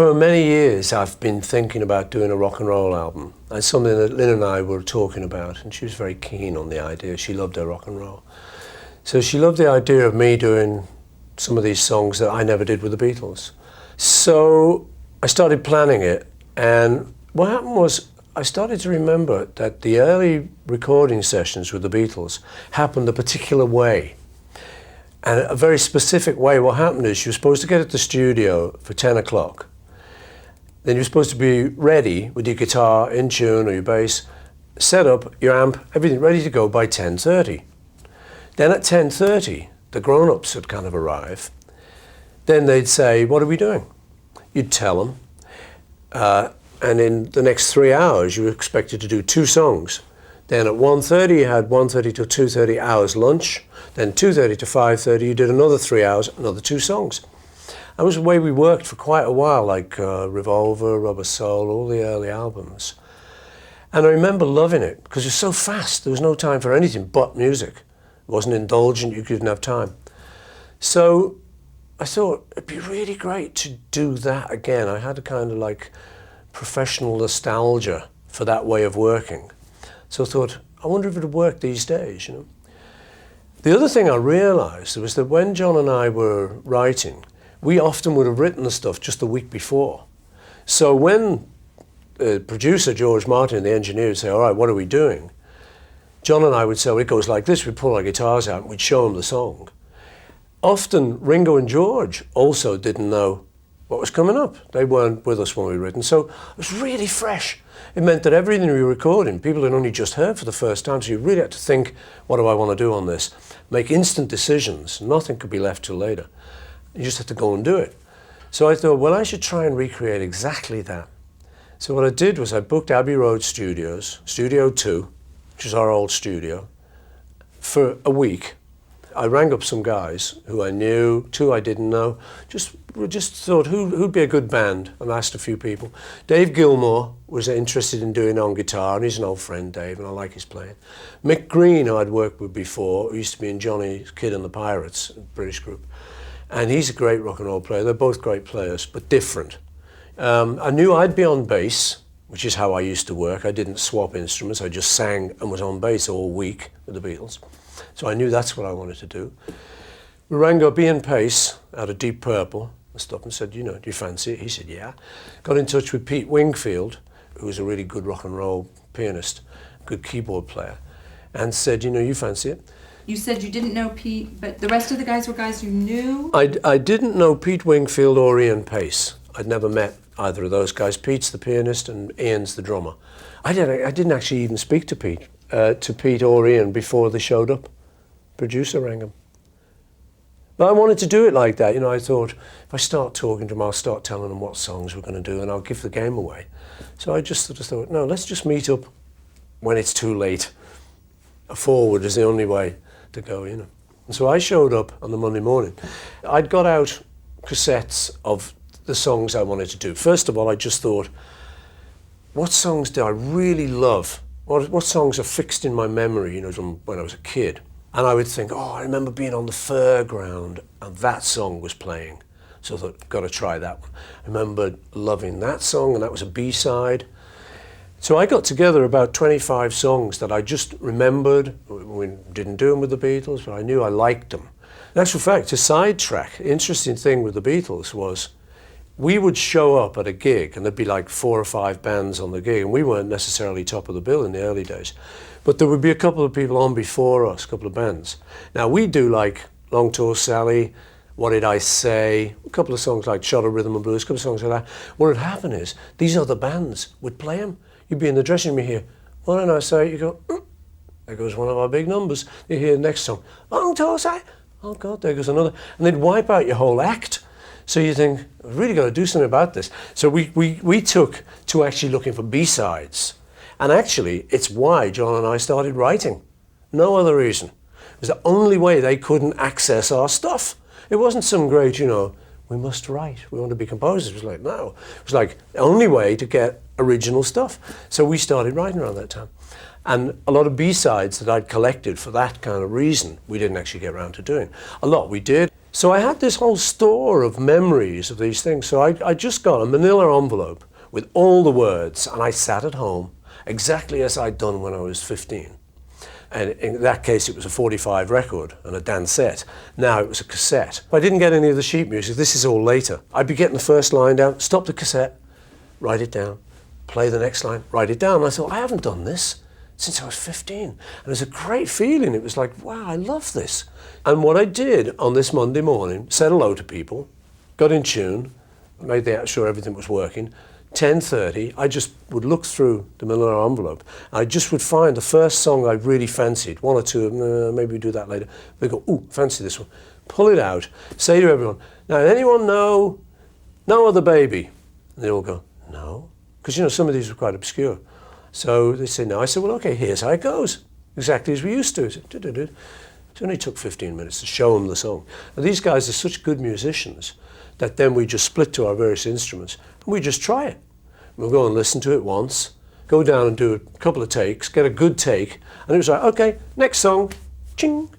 For many years I've been thinking about doing a rock and roll album. It's something that Lynn and I were talking about, and she was very keen on the idea. She loved her rock and roll. So she loved the idea of me doing some of these songs that I never did with the Beatles. So I started planning it, and what happened was I started to remember that the early recording sessions with the Beatles happened a particular way. And a very specific way. What happened is you were supposed to get at the studio for 10 o'clock. Then you're supposed to be ready with your guitar in tune or your bass, set up, your amp, everything ready to go by 10:30. Then at 10:30, the grown-ups would kind of arrive. Then they'd say, what are we doing? You'd tell them. And in the next 3 hours, you were expected to do 2 songs. Then at 1:30, you had 1:30 till 2:30 hours lunch. Then 2:30 to 5:30, you did another 3 hours, another 2 songs. That was the way we worked for quite a while, like Revolver, Rubber Soul, all the early albums. And I remember loving it, because it was so fast. There was no time for anything but music. It wasn't indulgent, you couldn't have time. So I thought it'd be really great to do that again. I had a kind of like professional nostalgia for that way of working. So I thought, I wonder if it would work these days, you know. The other thing I realised was that when John and I were writing, we often would have written the stuff just the week before. So when the producer, George Martin, and the engineer would say, all right, what are we doing? John and I would say, well, it goes like this. We'd pull our guitars out and we'd show them the song. Often Ringo and George also didn't know what was coming up. They weren't with us when we were written. So it was really fresh. It meant that everything we were recording, people had only just heard for the first time. So you really had to think, what do I want to do on this? Make instant decisions. Nothing could be left till later. You just had to go and do it. So I thought, well, I should try and recreate exactly that. So what I did was I booked Abbey Road Studios, Studio 2, which is our old studio, for a week. I rang up some guys who I knew, 2 I didn't know, just thought who'd be a good band, and asked a few people. Dave Gilmour was interested in doing on guitar, and he's an old friend, Dave, and I like his playing. Mick Green, who I'd worked with before, who used to be in Johnny's Kid and the Pirates, a British group. And he's a great rock and roll player. They're both great players, but different. I knew I'd be on bass, which is how I used to work. I didn't swap instruments. I just sang and was on bass all week with the Beatles. So I knew that's what I wanted to do. We rang up Ian Pace out of Deep Purple and stopped and said, you know, do you fancy it? He said, yeah. Got in touch with Pete Wingfield, who was a really good rock and roll pianist, good keyboard player, and said, you know, you fancy it? You said you didn't know Pete, but the rest of the guys were guys you knew? I didn't know Pete Wingfield or Ian Pace. I'd never met either of those guys. Pete's the pianist and Ian's the drummer. I didn't actually even speak to Pete or Ian before they showed up. Producer rang them. But I wanted to do it like that. You know, I thought, if I start talking to them, I'll start telling them what songs we're going to do and I'll give the game away. So I just sort of thought, no, let's just meet up when it's too late. A forward is the only way to go, you know. And so I showed up on the Monday morning. I'd got out cassettes of the songs I wanted to do. First of all, I just thought, what songs do I really love? What songs are fixed in my memory, you know, from when I was a kid? And I would think, oh, I remember being on the fairground and that song was playing. So I thought, got to try that one. I remember loving that song, and that was a B-side. So I got together about 25 songs that I just remembered. We didn't do them with the Beatles, but I knew I liked them. In actual fact, to sidetrack, the interesting thing with the Beatles was we would show up at a gig and there'd be like 4 or 5 bands on the gig, and we weren't necessarily top of the bill in the early days. But there would be a couple of people on before us, a couple of bands. Now we do like Long Tall Sally, What Did I Say, a couple of songs like Shot of Rhythm and Blues, a couple of songs like that. What would happen is these other bands would play them. You'd be in the dressing room, you hear, What Did I Say? You go, there goes one of our big numbers. You hear the next song, Long Tall Sally, oh God, there goes another. And they'd wipe out your whole act. So you think, I've really got to do something about this. So we took to actually looking for B-sides. And actually, it's why John and I started writing. No other reason. It was the only way they couldn't access our stuff. It wasn't some great, you know, we must write, we want to be composers. It was like, no. It was like the only way to get original stuff. So we started writing around that time. And a lot of B-sides that I'd collected for that kind of reason, we didn't actually get around to doing. A lot we did. So I had this whole store of memories of these things. So I just got a manila envelope with all the words, and I sat at home exactly as I'd done when I was 15. And in that case, it was a 45 record and a dansette. Now it was a cassette. I didn't get any of the sheet music. This is all later. I'd be getting the first line down, stop the cassette, write it down, play the next line, write it down. And I thought, I haven't done this since I was 15. And it was a great feeling. It was like, wow, I love this. And what I did on this Monday morning, said hello to people, got in tune, made sure everything was working. 10:30, I just would look through the manila envelope. I just would find the first song I really fancied, one or two, maybe we do that later. They go, ooh, fancy this one. Pull it out, say to everyone, now anyone know No Other Baby? And they all go, no. Because, you know, some of these were quite obscure. So they say no. I said, well, okay, here's how it goes. Exactly as we used to. Said, it only took 15 minutes to show them the song. And these guys are such good musicians that then we just split to our various instruments and we just try it. We'll go and listen to it once, go down and do a couple of takes, get a good take, and it was like, okay, next song, ching.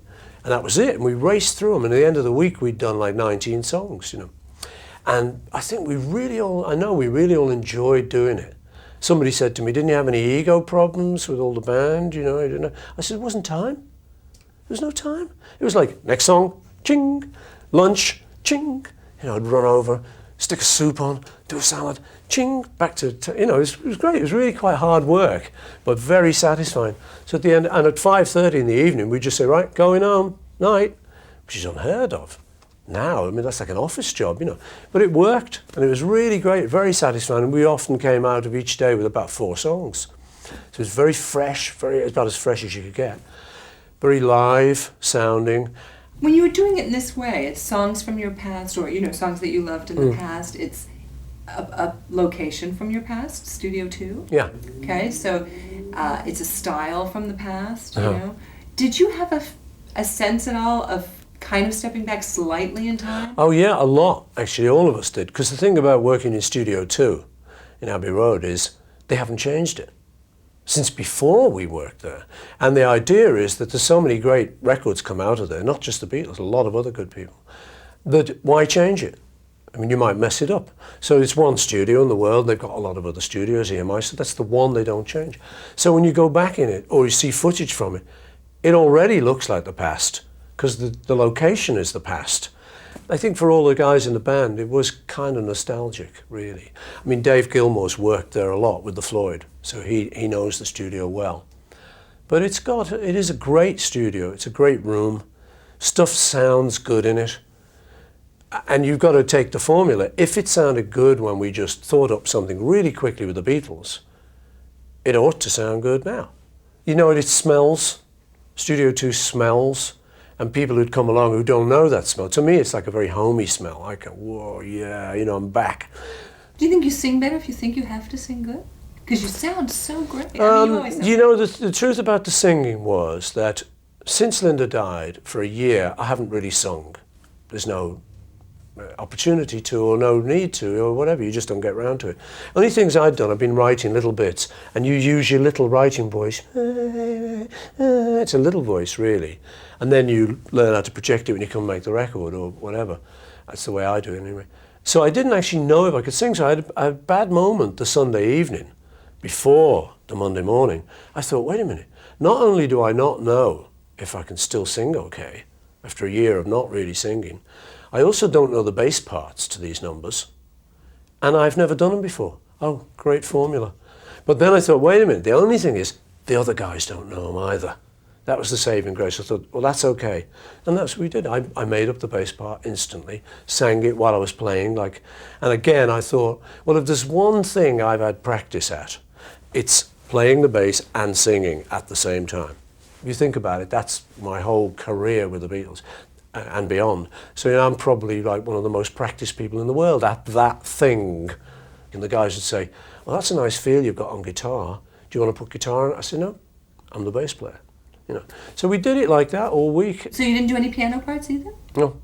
And that was it. And we raced through them. And at the end of the week, we'd done like 19 songs, you know. And I think we really all enjoyed doing it. Somebody said to me, didn't you have any ego problems with all the band? You know, I didn't know. I said, it wasn't time. There was no time. It was like, next song, ching, lunch, ching. You know, I'd run over, stick a soup on, do a salad, ching, back to you know, it was great. It was really quite hard work, but very satisfying. So at the end, and at 5:30 in the evening, we'd just say, right, going home, night, which is unheard of. Now, I mean, that's like an office job, you know. But it worked, and it was really great, very satisfying. And we often came out of each day with about 4 songs. So it was very fresh, about as fresh as you could get. Very live sounding. When you were doing it in this way, it's songs from your past, or, you know, songs that you loved in the past, it's a location from your past, Studio 2? Yeah. Okay, so it's a style from the past, you know? Did you have a sense at all of kind of stepping back slightly in time? Oh yeah, a lot, actually, all of us did. Because the thing about working in Studio 2 in Abbey Road is they haven't changed it since before we worked there. And the idea is that there's so many great records come out of there, not just the Beatles, a lot of other good people, that why change it? I mean, you might mess it up. So it's one studio in the world, they've got a lot of other studios, EMI, so that's the one they don't change. So when you go back in it, or you see footage from it, it already looks like the past, because the location is the past. I think for all the guys in the band, it was kind of nostalgic, really. I mean, Dave Gilmour's worked there a lot with the Floyd, so he knows the studio well. But it is a great studio, it's a great room, stuff sounds good in it, and you've got to take the formula. If it sounded good when we just thought up something really quickly with the Beatles, it ought to sound good now. You know, it smells, Studio 2 smells, and people who'd come along who don't know that smell, to me it's like a very homey smell. I go, whoa, yeah, you know, I'm back. Do you think you sing better if you think you have to sing good? Because you sound so great. I mean, you always sound you know, the truth about the singing was that since Linda died, for a year, I haven't really sung. There's no opportunity to, or no need to, or whatever, you just don't get around to it. Only things I've done, I've been writing little bits, and you use your little writing voice. It's a little voice, really. And then you learn how to project it when you come make the record, or whatever. That's the way I do it, anyway. So I didn't actually know if I could sing, so I had a bad moment the Sunday evening, before the Monday morning. I thought, wait a minute, not only do I not know if I can still sing okay, after a year of not really singing, I also don't know the bass parts to these numbers, and I've never done them before. Oh, great formula. But then I thought, wait a minute, the only thing is, the other guys don't know them either. That was the saving grace. I thought, well, that's okay. And that's what we did. I made up the bass part instantly, sang it while I was playing. And again, I thought, well, if there's one thing I've had practice at, it's playing the bass and singing at the same time. If you think about it, that's my whole career with the Beatles and beyond. So you know, I'm probably like one of the most practiced people in the world at that thing. And the guys would say, well, that's a nice feel you've got on guitar. Do you want to put guitar on? I said, no, I'm the bass player. You know. So we did it like that all week. So you didn't do any piano parts either? No,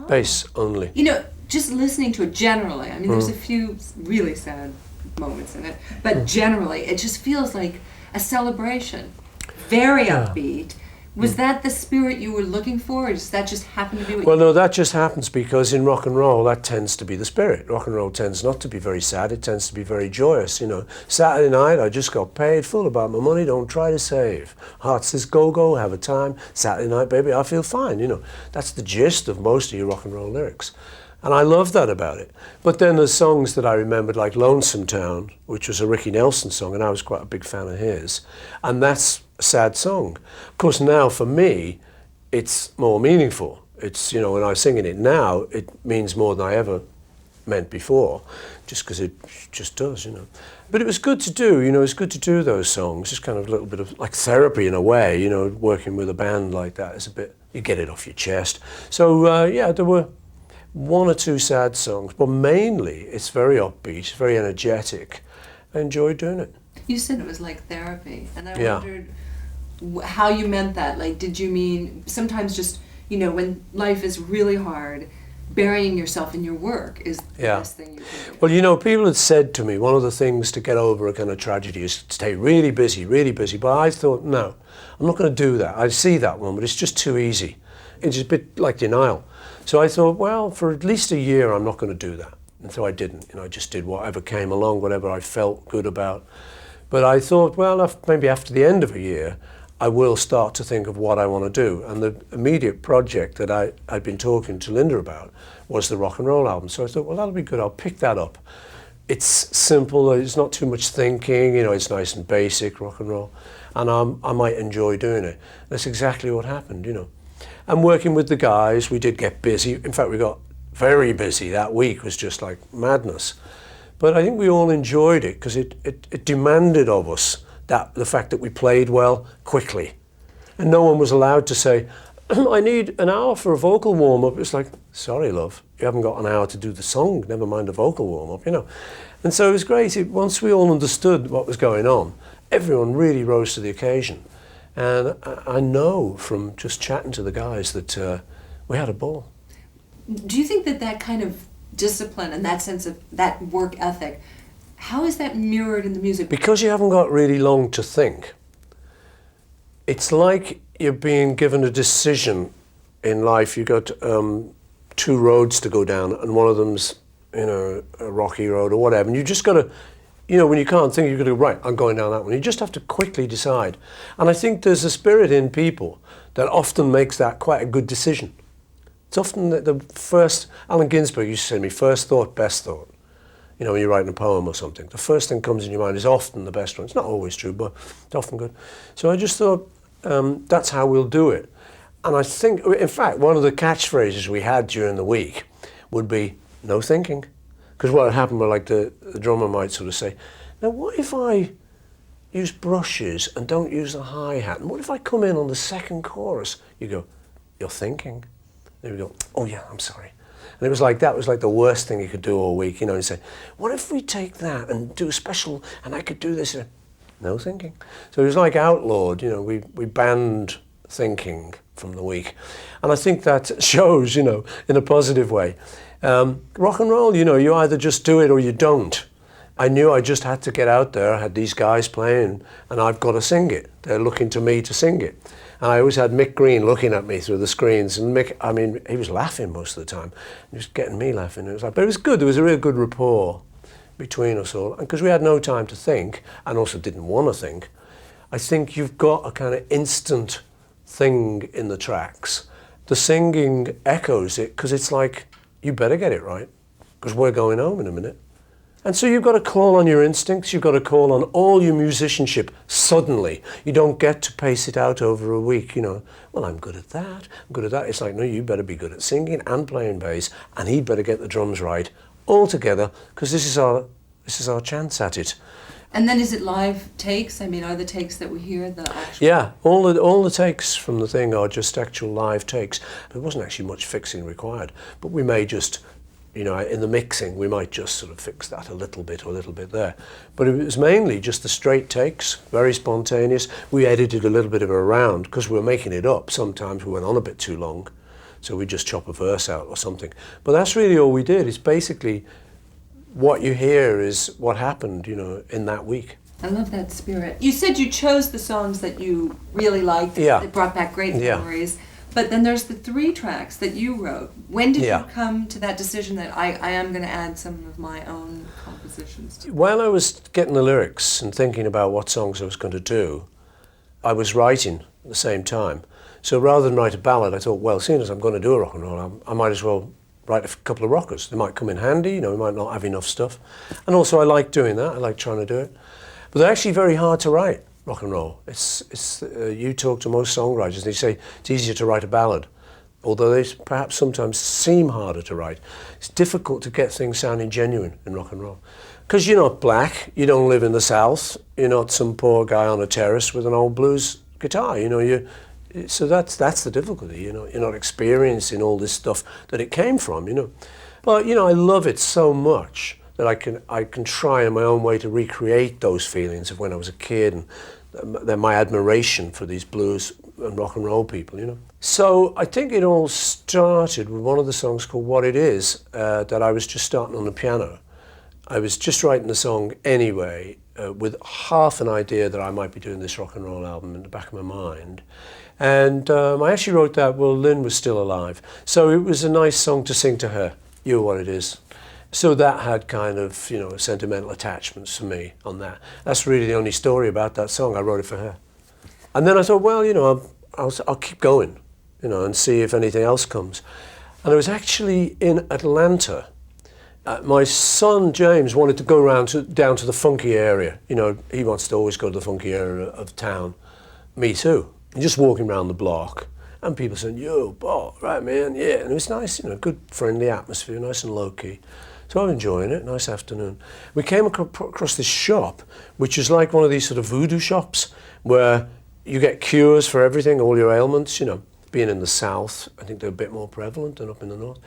bass only. You know, just listening to it generally, I mean, there's a few really sad moments in it, but generally, it just feels like a celebration. Very upbeat, Was that the spirit you were looking for, or does that just happen to be what Well, no, that just happens because in rock and roll, that tends to be the spirit. Rock and roll tends not to be very sad, it tends to be very joyous, you know. Saturday night, I just got paid, full about my money, don't try to save. Heart says go, go, have a time. Saturday night, baby, I feel fine, you know. That's the gist of most of your rock and roll lyrics. And I love that about it. But then there's songs that I remembered, like Lonesome Town, which was a Ricky Nelson song, and I was quite a big fan of his. And that's a sad song. Of course, now for me, it's more meaningful. It's, you know, when I'm singing it now, it means more than I ever meant before, just because it just does, you know. But it was good to do, you know, it's good to do those songs. It's kind of a little bit of like therapy in a way, you know, working with a band like that is a bit, you get it off your chest. So, yeah, there were one or two sad songs, but mainly it's very upbeat, very energetic. I enjoyed doing it. You said it was like therapy, and I Yeah. wondered how you meant that. Like, did you mean sometimes just, you know, when life is really hard, burying yourself in your work is the Yeah. best thing you can do? Well, you know, people had said to me, one of the things to get over a kind of tragedy is to stay really busy, but I thought, no, I'm not going to do that. I see that one, but it's just too easy. It's a bit like denial. So I thought, well, for at least a year, I'm not going to do that. And so I didn't. You know, I just did whatever came along, whatever I felt good about. But I thought, well, maybe after the end of a year, I will start to think of what I want to do. And the immediate project that I'd been talking to Linda about was the rock and roll album. So I thought, well, that'll be good. I'll pick that up. It's simple. It's not too much thinking. You know, it's nice and basic, rock and roll. And I might enjoy doing it. That's exactly what happened, you know. And working with the guys, we did get busy. In fact, we got very busy. That week was just like madness. But I think we all enjoyed it because it demanded of us that the fact that we played well quickly. And no one was allowed to say, I need an hour for a vocal warm-up. It's like, sorry, love, you haven't got an hour to do the song, never mind a vocal warm-up, you know. And so it was great. Once we all understood what was going on, everyone really rose to the occasion. And I know from just chatting to the guys that we had a ball. Do you think that that kind of discipline and that sense of that work ethic, how is that mirrored in the music? Because you haven't got really long to think, it's like you're being given a decision in life. You've got two roads to go down, and one of them's, you know, a rocky road or whatever, and you just got to, you know, when you can't think, you've got to go, right, I'm going down that one. You just have to quickly decide. And I think there's a spirit in people that often makes that quite a good decision. It's often the first, Allen Ginsberg used to say to me, first thought, best thought. You know, when you're writing a poem or something, the first thing comes in your mind is often the best one. It's not always true, but it's often good. So I just thought, that's how we'll do it. And I think, in fact, one of the catchphrases we had during the week would be, no thinking. Because what had happened was, like, the drummer might sort of say, now what if I use brushes and don't use the hi-hat? And what if I come in on the second chorus? You go, you're thinking. Then we go, oh yeah, I'm sorry. And it was like, that was like the worst thing you could do all week, you know, and say, what if we take that and do a special, and I could do this? No thinking. So it was like outlawed, you know, we banned thinking from the week. And I think that shows, you know, in a positive way. Rock and roll, you know, you either just do it or you don't. I knew I just had to get out there. I had these guys playing, and I've got to sing it. They're looking to me to sing it. And I always had Mick Green looking at me through the screens, and Mick, I mean, he was laughing most of the time. He was getting me laughing. It was like, but it was good. There was a real good rapport between us all. And because we had no time to think, and also didn't want to think, I think you've got a kind of instant thing in the tracks. The singing echoes it, because it's like, you better get it right, because we're going home in a minute. And so you've got to call on your instincts, you've got to call on all your musicianship suddenly. You don't get to pace it out over a week, you know. Well, I'm good at that, I'm good at that. It's like, no, you better be good at singing and playing bass, and he'd better get the drums right all together, because this is our chance at it. And then is it live takes? I mean, are the takes that we hear the actual... Yeah, all the takes from the thing are just actual live takes. There wasn't actually much fixing required, but we may just, you know, in the mixing, we might just sort of fix that a little bit or a little bit there. But it was mainly just the straight takes, very spontaneous. We edited a little bit of it around because we were making it up. Sometimes we went on a bit too long, so we just chop a verse out or something. But that's really all we did. It's basically what you hear is what happened, you know, in that week. I love that spirit. You said you chose the songs that you really liked, Yeah. that brought back great Yeah. memories. But then there's the 3 tracks that you wrote. When did Yeah. you come to that decision that I am going to add some of my own compositions to it? While I was getting the lyrics and thinking about what songs I was going to do, I was writing at the same time. So rather than write a ballad, I thought, well, seeing as I'm going to do a rock and roll album, I might as well write a couple of rockers. They might come in handy, we might not have enough stuff. And also I like doing that, I like trying to do it. But they're actually very hard to write, rock and roll. You talk to most songwriters and they say it's easier to write a ballad, although they perhaps sometimes seem harder to write. It's difficult to get things sounding genuine in rock and roll. Because you're not black, you don't live in the South, you're not some poor guy on a terrace with an old blues guitar, so that's the difficulty, you're not experiencing all this stuff that it came from, But, I love it so much that I can try in my own way to recreate those feelings of when I was a kid and my admiration for these blues and rock and roll people, So I think it all started with one of the songs called What It Is that I was just starting on the piano. I was just writing the song anyway with half an idea that I might be doing this rock and roll album in the back of my mind. And I actually wrote that while Lynn was still alive. So it was a nice song to sing to her, You're What It Is. So that had kind of, sentimental attachments for me on that. That's really the only story about that song. I wrote it for her. And then I thought, well, I'll keep going, and see if anything else comes. And I was actually in Atlanta. My son James wanted to go down to the funky area. He wants to always go to the funky area of town. Me too. And just walking around the block. And people saying, yo, Bob, right, man, yeah. And it was nice, good friendly atmosphere, nice and low-key. So I'm enjoying it, nice afternoon. We came across this shop, which is like one of these sort of voodoo shops, where you get cures for everything, all your ailments, Being in the South, I think they're a bit more prevalent than up in the North.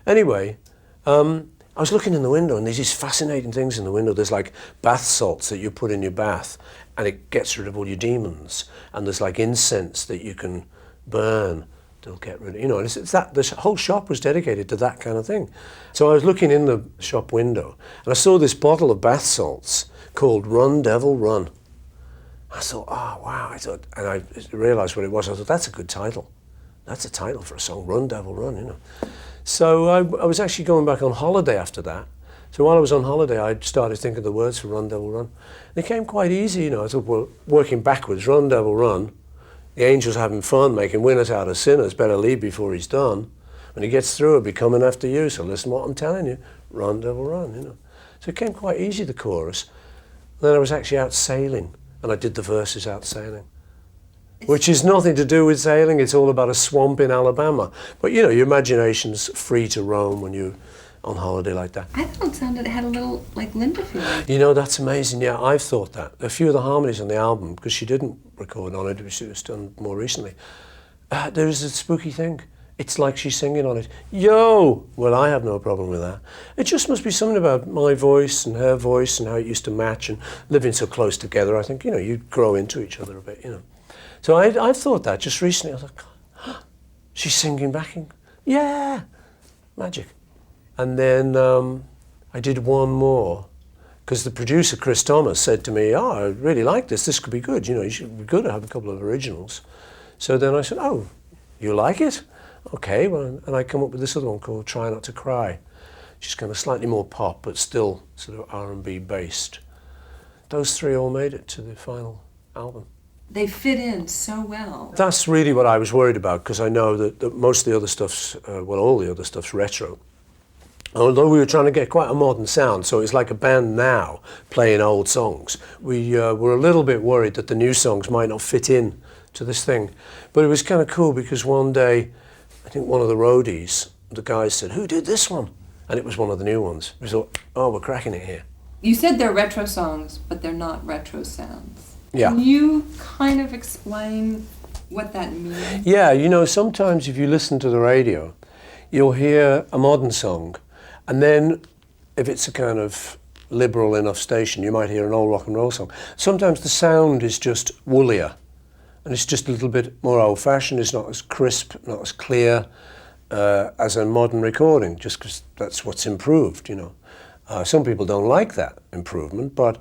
Anyway, I was looking in the window, and there's these fascinating things in the window. There's like bath salts that you put in your bath, and it gets rid of all your demons. And there's like incense that you can burn. They'll get rid of, it's that this whole shop was dedicated to that kind of thing. So I was looking in the shop window, and I saw this bottle of bath salts called Run Devil Run. I thought, oh wow! And I realised what it was. I thought, that's a good title. That's a title for a song, Run Devil Run, So I was actually going back on holiday after that. So while I was on holiday, I started thinking of the words for Run Devil Run. And it came quite easy, I thought, well, working backwards, Run Devil Run. The angel's having fun, making winners out of sinners, better leave before he's done. When he gets through, he'll be coming after you, so listen to what I'm telling you. Run, devil, run, So it came quite easy, the chorus. And then I was actually out sailing, and I did the verses out sailing. Which is nothing to do with sailing, it's all about a swamp in Alabama. But your imagination's free to roam when you're on holiday like that. I thought it had a little like Linda feeling. That's amazing, yeah, I've thought that. A few of the harmonies on the album, because she didn't record on it, it was done more recently. There is a spooky thing. It's like she's singing on it. Yo! Well, I have no problem with that. It just must be something about my voice and her voice and how it used to match, and living so close together, I think, you grow into each other a bit, So I've thought that just recently. I was like, she's singing backing. Yeah! Magic. And then I did one more, because the producer, Chris Thomas, said to me, oh, I really like this. This could be good. You should be good to have a couple of originals. So then I said, oh, you like it? Okay. Well, and I come up with this other one called Try Not to Cry. Just kind of slightly more pop, but still sort of R&B based. Those 3 all made it to the final album. They fit in so well. That's really what I was worried about, because I know that most of the other stuff's, all the other stuff's retro. Although we were trying to get quite a modern sound, so it's like a band now playing old songs. We were a little bit worried that the new songs might not fit in to this thing. But it was kind of cool, because one day, I think one of the roadies, the guys said, who did this one? And it was one of the new ones. We thought, oh, we're cracking it here. You said they're retro songs, but they're not retro sounds. Yeah. Can you kind of explain what that means? Yeah, sometimes if you listen to the radio, you'll hear a modern song, and then if it's a kind of liberal enough station, you might hear an old rock and roll song. Sometimes the sound is just woollier, and it's just a little bit more old-fashioned. It's not as crisp, not as clear as a modern recording, just because that's what's improved, Some people don't like that improvement, but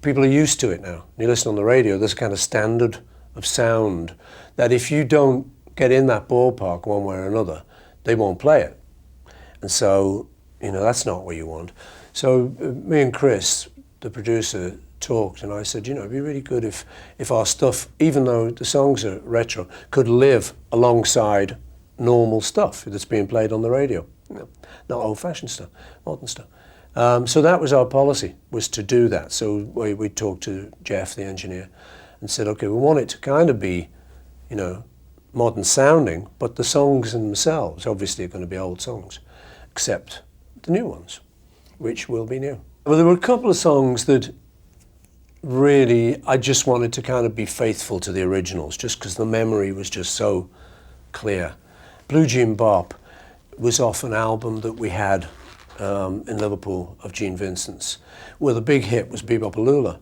people are used to it now. You listen on the radio, there's a kind of standard of sound that if you don't get in that ballpark one way or another, they won't play it. And so, that's not what you want. So me and Chris, the producer, talked, and I said, it'd be really good if our stuff, even though the songs are retro, could live alongside normal stuff that's being played on the radio. Not old-fashioned stuff, modern stuff. So that was our policy, was to do that. So we talked to Jeff, the engineer, and said, okay, we want it to kind of be, modern sounding, but the songs themselves obviously are going to be old songs, except the new ones, which will be new. Well, there were a couple of songs that really I just wanted to kind of be faithful to the originals, just because the memory was just so clear. Blue Jean Bop was off an album that we had in Liverpool of Gene Vincent's, where the big hit was Bebop-A-Lula.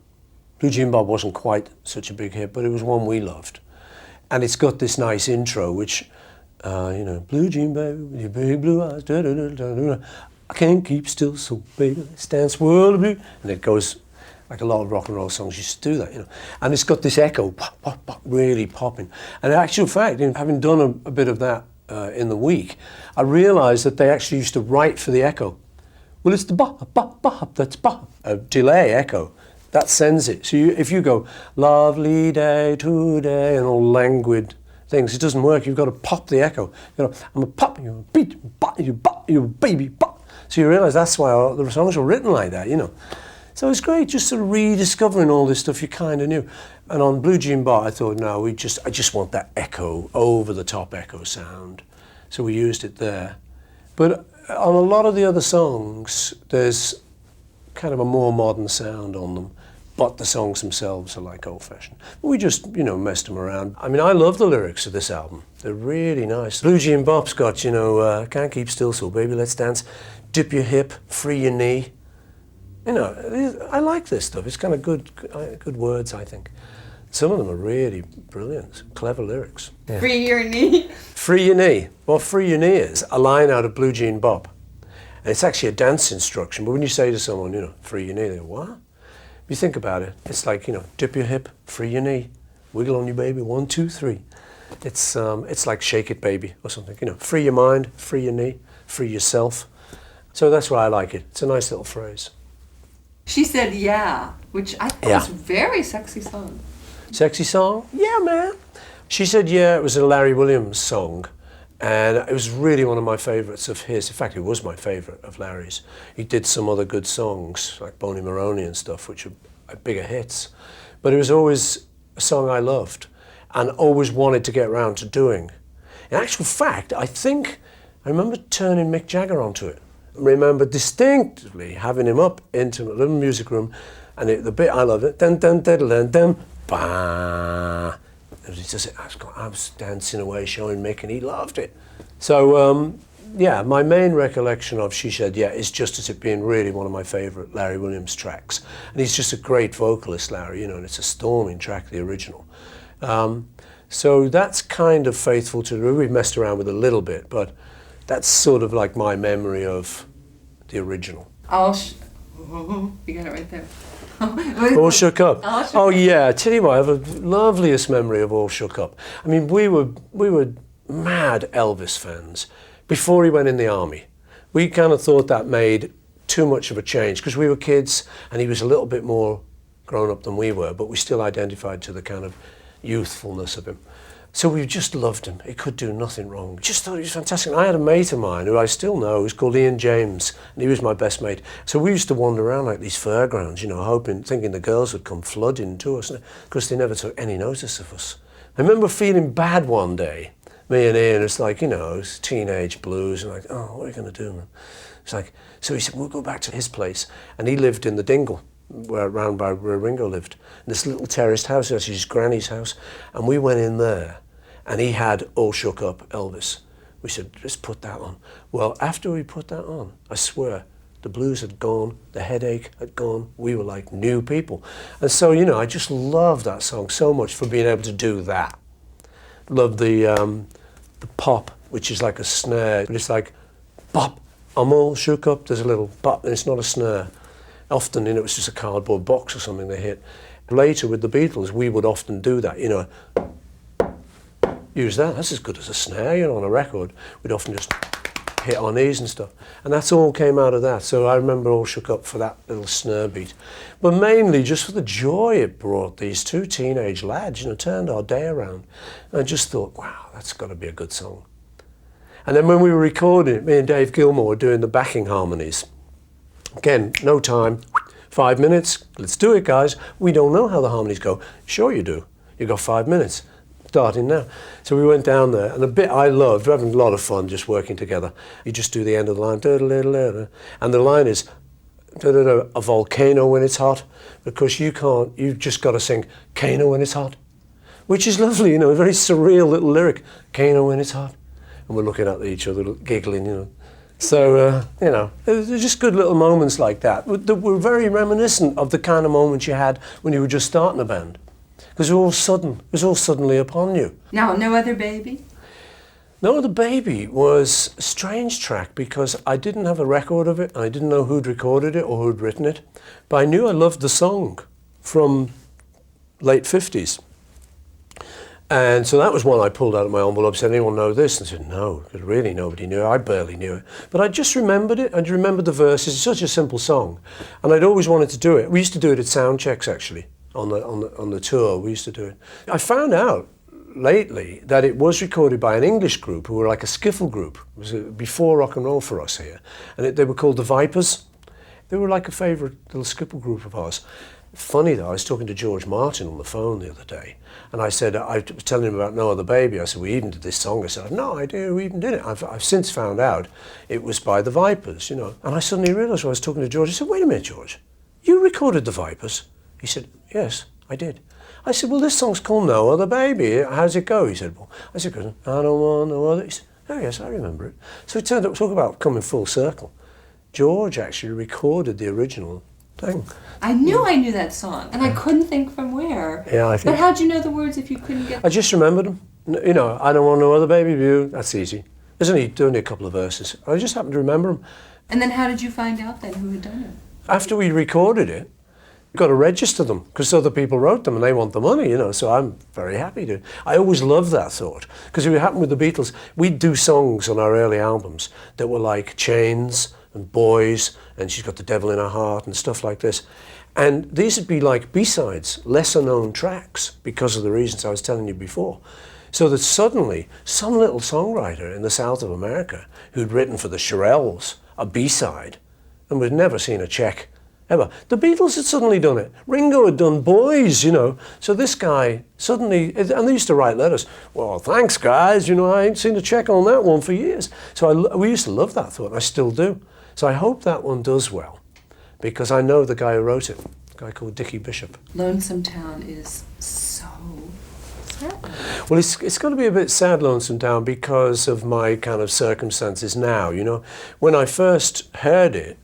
Blue Jean Bop wasn't quite such a big hit, but it was one we loved. And it's got this nice intro, which, Blue Jean baby, with your big blue eyes, da da da da da. I can't keep still, so baby, let's dance world of blue. And it goes like a lot of rock and roll songs used to do that, And it's got this echo, pop, pop, pop, really popping. And in actual fact, having done a bit of that in the week, I realised that they actually used to write for the echo. Well, it's the bop, bop, bop, that's bop. A delay echo. That sends it. So if you go, lovely day today, and all languid things, it doesn't work. You've got to pop the echo. I'm a pop, you a beat, you bop, you baby bop. So you realise that's why the songs were written like that, So it's great, just sort of rediscovering all this stuff you kind of knew. And on Blue Jean Bop, I thought, no, I just want that echo, over the top echo sound. So we used it there. But on a lot of the other songs, there's kind of a more modern sound on them, but the songs themselves are like old-fashioned. We just, messed them around. I mean, I love the lyrics of this album. They're really nice. Blue Jean Bop's got, can't keep still, so baby, let's dance. Dip your hip, free your knee. I like this stuff. It's kind of good words, I think. Some of them are really brilliant, clever lyrics. Yeah. Free your knee. Free your knee. What free your knee is a line out of Blue Jean Bop. And it's actually a dance instruction, but when you say to someone, free your knee, they go, what? If you think about it, it's like, dip your hip, free your knee, wiggle on your baby, 1, 2, 3. It's like shake it baby or something, free your mind, free your knee, free yourself. So that's why I like it. It's a nice little phrase. She said, yeah, which I thought was a very sexy song. Sexy song? Yeah, man. She said, yeah, it was a Larry Williams song. And it was really one of my favourites of his. In fact, it was my favourite of Larry's. He did some other good songs, like Boney Maroney and stuff, which are bigger hits. But it was always a song I loved and always wanted to get around to doing. In actual fact, I remember turning Mick Jagger onto it. I remember distinctly having him up into a little music room, and the bit I loved it, dun dun dun dun dun, bah. I was dancing away, showing Mick, and he loved it. So, my main recollection of She Said Yeah is just as it being really one of my favourite Larry Williams tracks. And he's just a great vocalist, Larry, and it's a storming track, the original. So that's kind of faithful to, we've messed around with a little bit, but that's sort of like my memory of the original. You got it right there. All Shook Up. Oh yeah, I tell you what, I have the loveliest memory of All Shook Up. I mean, we were mad Elvis fans before he went in the army. We kind of thought that made too much of a change because we were kids and he was a little bit more grown up than we were, but we still identified to the kind of youthfulness of him. So we just loved him. He could do nothing wrong. Just thought he was fantastic. And I had a mate of mine who I still know, who's called Ian James, and he was my best mate. So we used to wander around like these fairgrounds, thinking the girls would come flooding to us, because they never took any notice of us. I remember feeling bad one day, me and Ian, it's like, it's teenage blues, and like, oh, what are you going to do, man? It's like, so he said, we'll go back to his place. And he lived in the Dingle, around by where Ringo lived. And this little terraced house, that's his granny's house. And we went in there. And he had All Shook Up Elvis. We said, let's put that on. Well, after we put that on, I swear, the blues had gone, the headache had gone, we were like new people. And so, I just love that song so much for being able to do that. Love the pop, which is like a snare, but it's like, bop, I'm all shook up, there's a little bop, and it's not a snare. Often, it was just a cardboard box or something they hit. Later with the Beatles, we would often do that, use that. That's as good as a snare, on a record. We'd often just hit our knees and stuff. And that's all came out of that. So I remember All Shook Up for that little snare beat. But mainly just for the joy it brought. These two teenage lads, turned our day around. And I just thought, wow, that's got to be a good song. And then when we were recording it, me and Dave Gilmour were doing the backing harmonies. Again, no time, 5 minutes, let's do it, guys. We don't know how the harmonies go. Sure you do. You've got 5 minutes. Starting now. So we went down there, and the bit I loved, we're having a lot of fun just working together. You just do the end of the line, and the line is a volcano when it's hot, because you've just got to sing Kano when it's hot, which is lovely, a very surreal little lyric, Kano when it's hot. And we're looking at each other, giggling, So, there's just good little moments like that were very reminiscent of the kind of moments you had when you were just starting a band. Because it was all suddenly upon you. Now, No Other Baby? No Other Baby was a strange track because I didn't have a record of it, and I didn't know who'd recorded it or who'd written it. But I knew I loved the song from late 50s. And so that was one I pulled out of my envelope, said, anyone know this? And I said, no, because really nobody knew it. I barely knew it. But I just remembered it. I remembered the verses. It's such a simple song. And I'd always wanted to do it. We used to do it at sound checks, actually, on the tour. We used to do it. I found out lately that it was recorded by an English group who were like a skiffle group. It was before rock and roll for us here. And they were called the Vipers. They were like a favourite little skiffle group of ours. Funny though, I was talking to George Martin on the phone the other day, and I said, I was telling him about No Other Baby. I said, we even did this song. I said, I've no idea who even did it. I've since found out it was by the Vipers, And I suddenly realised when I was talking to George, I said, wait a minute, George, you recorded the Vipers? He said, yes, I did. I said, well, this song's called No Other Baby. How's it go? He said, well, I said, I don't want no other. He said, oh yes, I remember it. So it turned out, talk about coming full circle. George actually recorded the original thing. I knew that song, and I couldn't think from where. Yeah, I think. But how'd you know the words if you couldn't get them? I just remembered them. I don't want no other baby view. That's easy. There's only a couple of verses. I just happened to remember them. And then how did you find out then who had done it? After we recorded it, we got to register them because other people wrote them and they want the money, So I'm very happy to. I always loved that thought because it happened with the Beatles. We'd do songs on our early albums that were like Chains and Boys and She's Got the Devil in Her Heart and stuff like this. And these would be like B-sides, lesser known tracks because of the reasons I was telling you before. So that suddenly some little songwriter in the south of America who'd written for the Shirelles a B-side and we'd never seen a check ever. The Beatles had suddenly done it. Ringo had done Boys, So this guy suddenly, and they used to write letters, well, thanks guys, I ain't seen a check on that one for years. So we used to love that thought, and I still do. So I hope that one does well, because I know the guy who wrote it, a guy called Dickie Bishop. Lonesome Town is so sad. Well, it's got to be a bit sad, Lonesome Town, because of my kind of circumstances now, When I first heard it,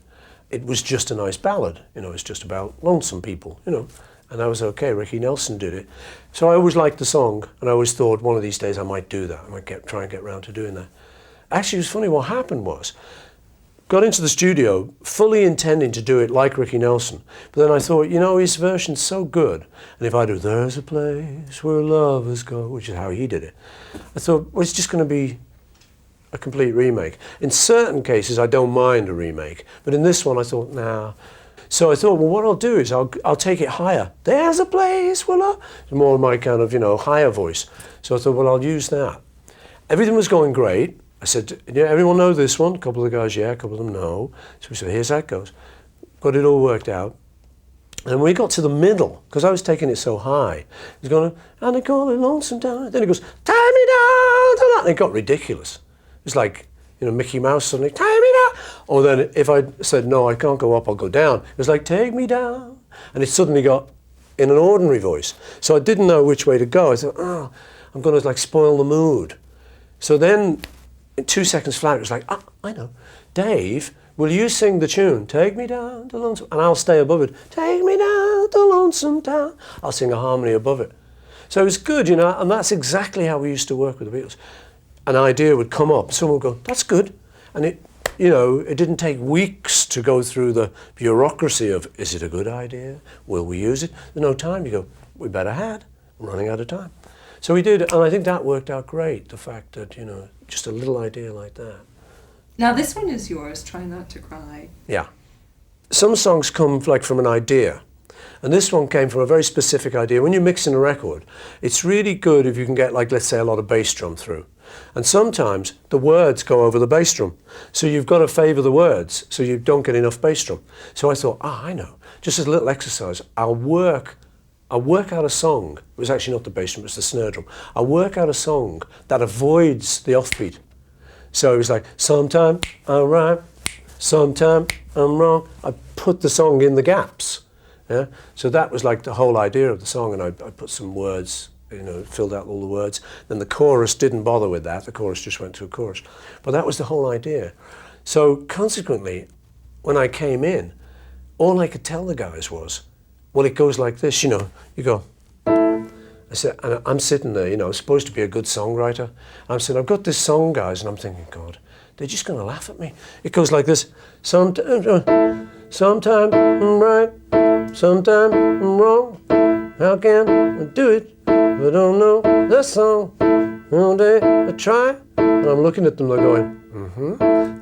it was just a nice ballad, it's just about lonesome people, and that was okay. Ricky Nelson did it. So I always liked the song, and I always thought one of these days I might do that. I might try and get round to doing that. Actually, it was funny. What happened was, got into the studio fully intending to do it like Ricky Nelson, but then I thought, his version's so good, and if I do There's a Place Where Lovers Go, which is how he did it, I thought, well, it's just going to be a complete remake. In certain cases, I don't mind a remake, but in this one, I thought, nah. So I thought, well, what I'll do is I'll take it higher. There's a place where love... It's more my kind of, higher voice. So I thought, well, I'll use that. Everything was going great. I said, everyone know this one? A couple of the guys, yeah, a couple of them, no. So we said, here's how it goes. Got it all worked out. And when we got to the middle, because I was taking it so high, it was going, and they call it Lonesome Town. Then it goes, tie me down to that. And it got ridiculous. It's like, Mickey Mouse suddenly, tie me down. Or then if I said, no, I can't go up, I'll go down. It was like, take me down. And it suddenly got in an ordinary voice. So I didn't know which way to go. I thought, I'm going to spoil the mood. So then, in 2 seconds flat, it was like, I know. Dave, will you sing the tune, Take Me Down to Lonesome, and I'll stay above it. Take me down to Lonesome Town. I'll sing a harmony above it. So it was good, and that's exactly how we used to work with the Beatles. An idea would come up, someone would go, that's good. And you know, it didn't take weeks to go through the bureaucracy of, is it a good idea? Will we use it? There's no time. You go, we better had. I'm running out of time. So we did, and I think that worked out great, the fact that, you know, just a little idea like that. Now this one is yours, Try Not to Cry. Yeah. Some songs come like from an idea. And this one came from a very specific idea. When you're mixing a record, it's really good if you can get, like, let's say, a lot of bass drum through. And sometimes the words go over the bass drum. So you've got to favour the words so you don't get enough bass drum. So I thought, I know. Just as a little exercise, I'll work out a song. It was actually not the bass drum, it was the snare drum. I'll work out a song that avoids the offbeat. So it was like, sometime I'm right, sometime I'm wrong. I put the song in the gaps. Yeah? So that was like the whole idea of the song, and I put some words, you know, filled out all the words. Then the chorus didn't bother with that. The chorus just went to a chorus. But that was the whole idea. So consequently, when I came in, all I could tell the guys was, well, it goes like this, you know. You go, I said, and I'm sitting there, you know, I'm supposed to be a good songwriter. I'm saying, I've got this song, guys, and I'm thinking, God, they're just going to laugh at me. It goes like this, sometime I'm right, sometime I'm wrong. How can I do it if I don't know the song? One day I try, and I'm looking at them, they're going,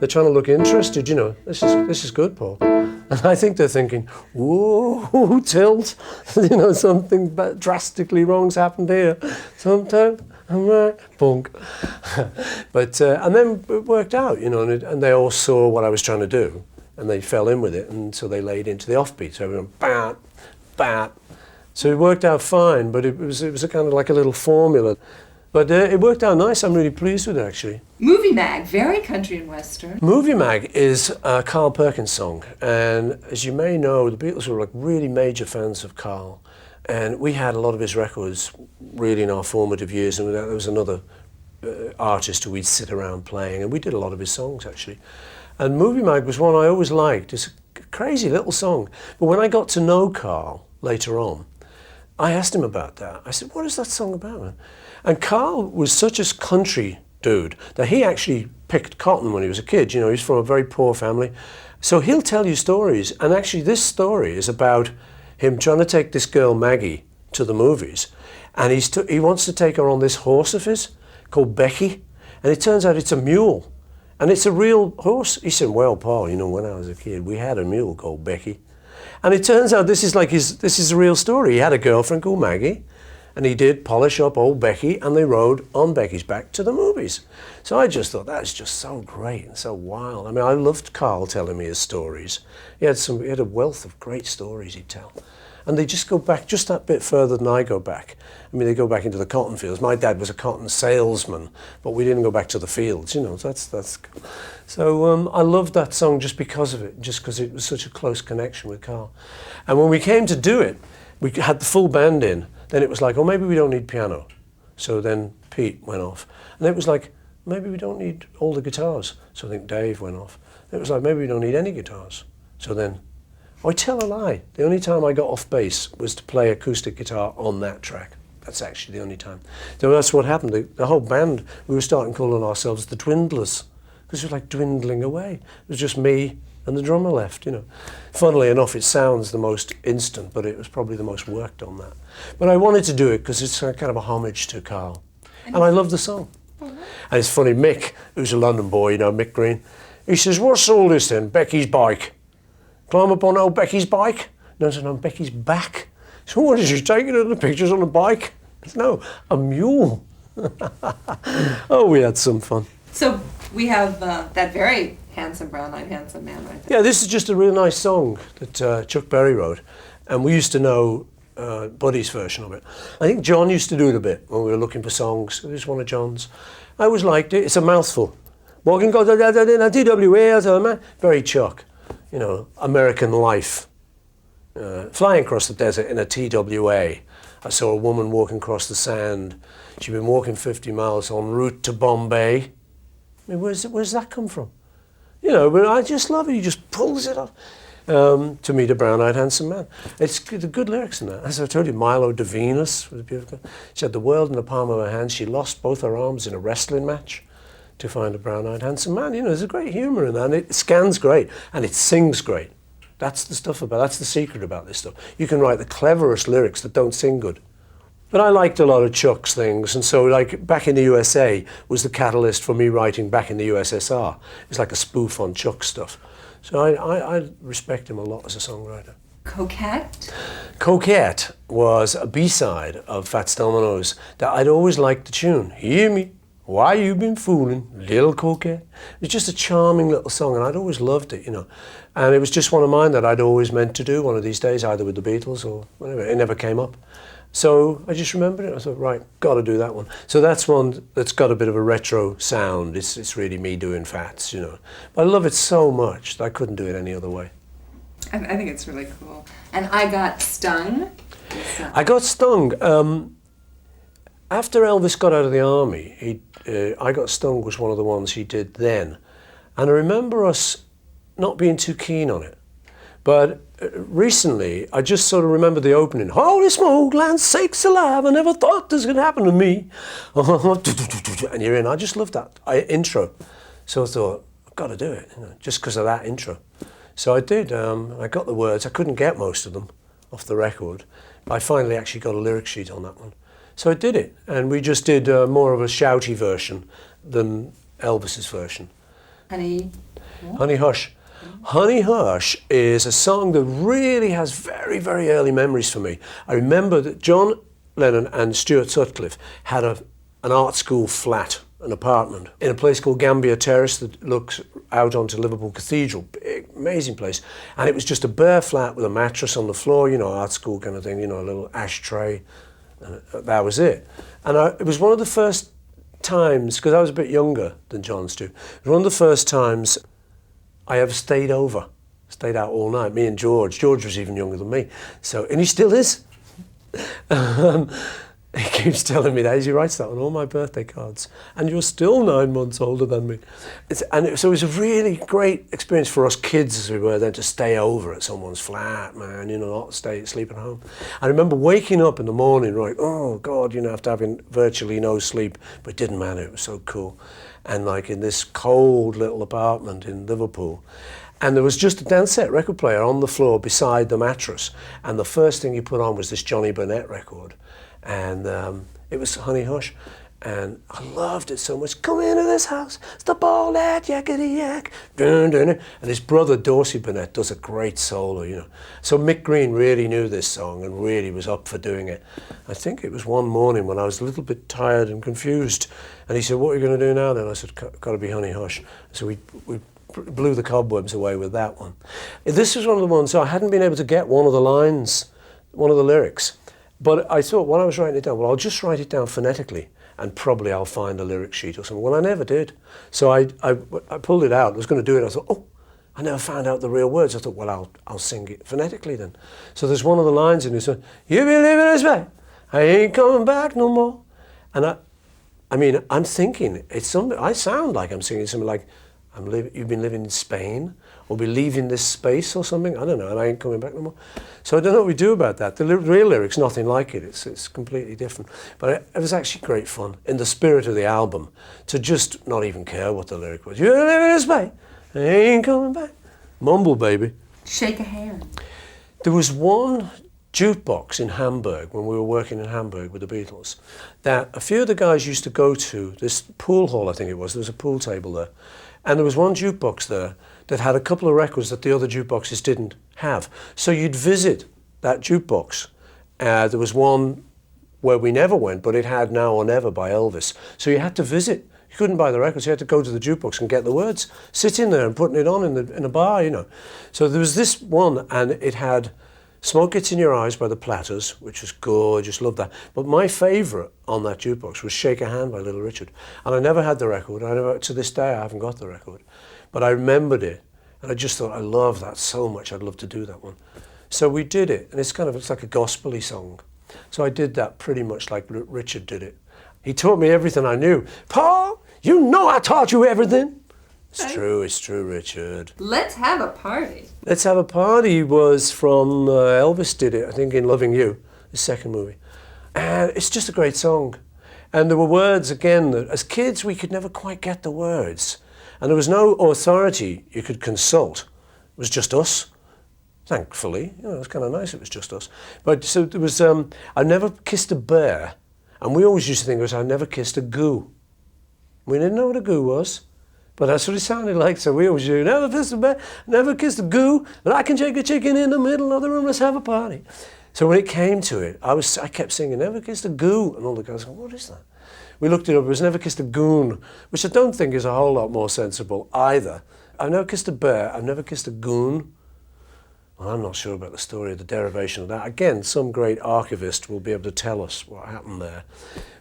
They're trying to look interested, you know. This is good, Paul. And I think they're thinking, whoa, tilt, you know, something drastically wrong's happened here. Sometime I'm right, punk. But, and then it worked out, you know, and they all saw what I was trying to do, and they fell in with it, and so they laid into the offbeat. So everyone, bam, bam. So it worked out fine, but it was a kind of like a little formula. But it worked out nice. I'm really pleased with it, actually. Movie Mag, very country and western. Movie Mag is a Carl Perkins song. And as you may know, the Beatles were like really major fans of Carl. And we had a lot of his records really in our formative years. And there was another artist who we'd sit around playing. And we did a lot of his songs, actually. And Movie Mag was one I always liked. It's a crazy little song. But when I got to know Carl later on, I asked him about that. I said, what is that song about, man? And Carl was such a country dude that he actually picked cotton when he was a kid. You know, he's from a very poor family. So he'll tell you stories. And actually this story is about him trying to take this girl, Maggie, to the movies. And he wants to take her on this horse of his called Becky. And it turns out it's a mule. And it's a real horse. He said, well, Paul, you know, when I was a kid, we had a mule called Becky. And it turns out this is a real story. He had a girlfriend called Maggie. And he did polish up old Becky, and they rode on Becky's back to the movies. So I just thought, that's just so great and so wild. I mean, I loved Carl telling me his stories. He had a wealth of great stories he'd tell. And they just go back just that bit further than I go back. I mean, they go back into the cotton fields. My dad was a cotton salesman, but we didn't go back to the fields, you know, that's cool. So I loved that song just because of it, just because it was such a close connection with Carl. And when we came to do it, we had the full band in. Then it was like, oh, maybe we don't need piano. So then Pete went off. And it was like, maybe we don't need all the guitars. So I think Dave went off. And it was like, maybe we don't need any guitars. So then, I tell a lie. The only time I got off bass was to play acoustic guitar on that track. That's actually the only time. So that's what happened. The whole band, we were starting calling ourselves the Dwindlers, because it was like dwindling away. It was just me and the drummer left, you know. Funnily enough, it sounds the most instant, but it was probably the most worked on that. But I wanted to do it because it's kind of a homage to Carl. And I love the song. And it's funny, Mick, who's a London boy, you know, Mick Green, he says, what's all this then? Becky's bike. Climb up on old Becky's bike? No, it's on Becky's back. So what is she taking the pictures on a bike? No, a mule. Oh, we had some fun. So we have that very handsome brown-eyed handsome man right there. Yeah, this is just a really nice song that Chuck Berry wrote. And we used to know Buddy's version of it. I think John used to do it a bit when we were looking for songs. It was one of John's. I always liked it. It's a mouthful. Walking, TWA, very Chuck. You know, American life. Flying across the desert in a TWA. I saw a woman walking across the sand. She'd been walking 50 miles en route to Bombay. I mean, where's that come from? You know, but I just love it. He just pulls it off. To meet a brown-eyed handsome man. It's the good lyrics in that. As I told you, Milo de Venus was beautiful. She had the world in the palm of her hand. She lost both her arms in a wrestling match. to find a brown-eyed handsome man. You know, there's a great humour in that, and it scans great, and it sings great. That's the stuff about, that's the secret about this stuff. You can write the cleverest lyrics that don't sing good. But I liked a lot of Chuck's things, and so like Back in the USA was the catalyst for me writing Back in the USSR. It's like a spoof on Chuck's stuff. So I respect him a lot as a songwriter. Coquette? Coquette was a B-side of Fats Domino's that I'd always liked the tune. Hear me, why you been fooling, little coquette? It was just a charming little song, and I'd always loved it, you know. And it was just one of mine that I'd always meant to do one of these days, either with the Beatles or whatever. It never came up. So I just remembered it. I thought, right, got to do that one. So that's one that's got a bit of a retro sound. It's really me doing Fats, you know. But I love it so much that I couldn't do it any other way. I think it's really cool. And I Got Stung. I Got Stung. After Elvis got out of the army, I Got Stung was one of the ones he did then. And I remember us not being too keen on it. But recently, I just sort of remember the opening. Holy smoke, land sakes alive, I never thought this could happen to me. And you're in. I just loved that intro. So I thought, I've got to do it, you know, just because of that intro. So I did. I got the words. I couldn't get most of them off the record. But I finally actually got a lyric sheet on that one. So I did it. And we just did more of a shouty version than Elvis's version. Honey. Honey Hush. Honey Hush is a song that really has very, very early memories for me. I remember that John Lennon and Stuart Sutcliffe had an art school flat, an apartment, in a place called Gambier Terrace that looks out onto Liverpool Cathedral. Big, amazing place. And it was just a bare flat with a mattress on the floor, you know, art school kind of thing, you know, a little ashtray. And that was it. And it was one of the first times, because I was a bit younger than John Stu, it was one of the first times I ever stayed over, stayed out all night, me and George. George was even younger than me, so, and he still is. He keeps telling me that, he writes that on all my birthday cards. And you're still 9 months older than me. So it was a really great experience for us kids as we were then to stay over at someone's flat, man, you know, not sleep at home. I remember waking up in the morning, like, oh God, you know, after having virtually no sleep, but it didn't matter, it was so cool. And like in this cold little apartment in Liverpool. And there was just a dance set record player on the floor beside the mattress. And the first thing he put on was this Johnny Burnett record. And it was Honey Hush. And I loved it so much. Come into this house, stop all that yakety yak. Dun, dun, dun. And his brother Dorsey Burnett does a great solo, you know. So Mick Green really knew this song and really was up for doing it. I think it was one morning when I was a little bit tired and confused. And he said, what are you going to do now then? I said, got to be Honey Hush. So we blew the cobwebs away with that one. This was one of the ones, so I hadn't been able to get one of the lines, one of the lyrics. But I thought, when I was writing it down, well, I'll just write it down phonetically, and probably I'll find a lyric sheet or something. Well, I never did. So I pulled it out. I was going to do it. I thought, oh, I never found out the real words. I thought, well, I'll sing it phonetically then. So there's one of the lines in this one, you be living this way, I ain't coming back no more. And I mean, I'm thinking, it's something, I sound like I'm singing something like, you've been living in Spain, or be leaving this space or something. I don't know, and I ain't coming back no more. So I don't know what we do about that. The real lyric's nothing like it. It's completely different. But it was actually great fun, in the spirit of the album, to just not even care what the lyric was. You're living in Spain, I ain't coming back. Mumble, baby. Shake a hand. There was one jukebox in Hamburg, when we were working in Hamburg with the Beatles, that a few of the guys used to go to, this pool hall I think it was, there was a pool table there, and there was one jukebox there that had a couple of records that the other jukeboxes didn't have. So you'd visit that jukebox. There was one where we never went, but it had Now or Never by Elvis. So you had to visit. You couldn't buy the records, you had to go to the jukebox and get the words, sit in there and putting it on in a bar, you know. So there was this one, and it had Smoke Gets in Your Eyes by the Platters, which was gorgeous, loved that. But my favourite on that jukebox was Shake a Hand by Little Richard. And I never had the record. To this day, I haven't got the record. But I remembered it, and I just thought, I love that so much, I'd love to do that one. So we did it, and it's like a gospel-y song. So I did that pretty much like Richard did it. He taught me everything I knew. Paul, you know I taught you everything. It's true, Richard. Let's have a party. Let's Have a Party was from, Elvis did it, I think, in Loving You, the second movie. And it's just a great song. And there were words, again, that as kids we could never quite get the words. And there was no authority you could consult. It was just us, thankfully. You know, it was kind of nice it was just us. But so there was, I never kissed a bear. And we always used to think it was, I never kissed a goo. We didn't know what a goo was. But that's what it sounded like, so we always do, never kissed a bear, never kissed a goo, but I can shake a chicken in the middle of the room, let's have a party. So when it came to it, I kept singing, never kissed a goo, and all the guys go, what is that? We looked it up, it was never kissed a goon, which I don't think is a whole lot more sensible either. I've never kissed a bear, I've never kissed a goon. Well, I'm not sure about the story of the derivation of that. Again, some great archivist will be able to tell us what happened there.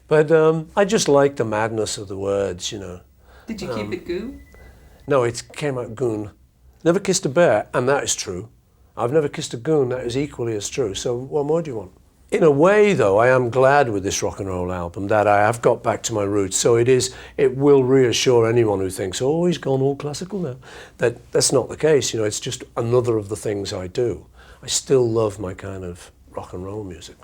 But I just like the madness of the words, you know. Did you keep it goo? No, it came out goon. Never kissed a bear, and that is true. I've never kissed a goon, that is equally as true. So what more do you want? In a way, though, I am glad with this rock and roll album that I have got back to my roots. So it will reassure anyone who thinks, oh, he's gone all classical now. That's not the case. You know, it's just another of the things I do. I still love my kind of rock and roll music.